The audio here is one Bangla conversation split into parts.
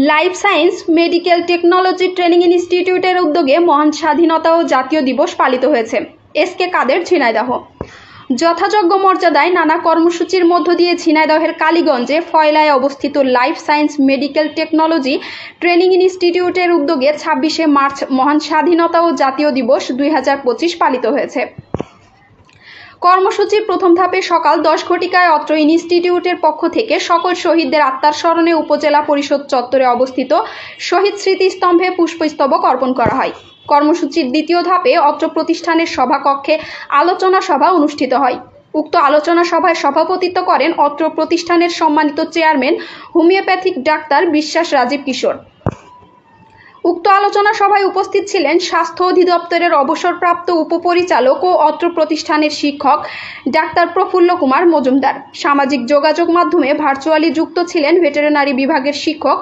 Life science medical technology training ইনস্টিটিউটের উদ্যোগে মহান স্বাধীনতা ও জাতীয় দিবস পালিত হয়েছে। এসকে কাদের, ঝিনাইদহ। যথাযোগ্য মর্যাদায় নানা কর্মসূচির মধ্য দিয়ে ঝিনাইদহের কালীগঞ্জে ফয়লায় অবস্থিত life science medical technology training ইনস্টিটিউটের উদ্যোগে 26শে মার্চ মহান স্বাধীনতা ও জাতীয় দিবস 2025 পালিত হয়েছে। কর্মসূচির প্রথম ধাপে সকাল 10 ঘটিকায় অত্র ইনস্টিটিউটের পক্ষ থেকে সকল শহীদদের আত্মার স্মরণে উপজেলা পরিষদ চত্বরে অবস্থিত শহীদ স্মৃতিস্তম্ভে পুষ্পস্তবক অর্পণ করা হয়। কর্মসূচির দ্বিতীয় ধাপে অত্র প্রতিষ্ঠানের সভাকক্ষে আলোচনা সভা অনুষ্ঠিত হয়। উক্ত আলোচনা সভায় সভাপতিত্ব করেন অত্র প্রতিষ্ঠানের সম্মানিত চেয়ারম্যান হোমিওপ্যাথিক ডাক্তার বিশ্বাস রাজীব কিশোর। উক্ত আলোচনা সভায় উপস্থিত ছিলেন স্বাস্থ্য অধিদপ্তরের অবসরপ্রাপ্ত উপপরিচালক ও অত্র প্রতিষ্ঠানের শিক্ষক ডাক্তার প্রফুল্ল কুমার মজুমদার। সামাজিক যোগাযোগ মাধ্যমে ভার্চুয়ালি যুক্ত ছিলেন ভেটেরিনারি বিভাগের শিক্ষক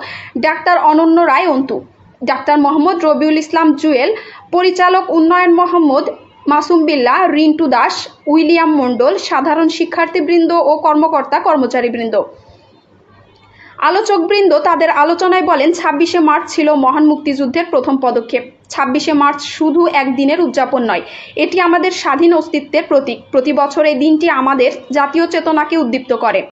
ডাক্তার অনন্য রায় অন্তু, ডাক্তার মোহাম্মদ রবিউল ইসলাম জুয়েল, পরিচালক উন্নয়ন মোহাম্মদ মাসুম বিল্লাহ, রিন্টু দাস, উইলিয়াম মণ্ডল, সাধারণ শিক্ষার্থীবৃন্দ ও কর্মকর্তা কর্মচারীবৃন্দ। আলোচকবৃন্দ তাদের আলোচনায় বলেন, 26শে মার্চ ছিল মহান মুক্তিযুদ্ধের প্রথম পদক্ষেপ। 26শে মার্চ শুধু একদিনের উদযাপন নয়, এটি আমাদের স্বাধীন অস্তিত্বের প্রতীক। প্রতি বছর এই দিনটি আমাদের জাতীয় চেতনাকে উদ্দীপ্ত করে।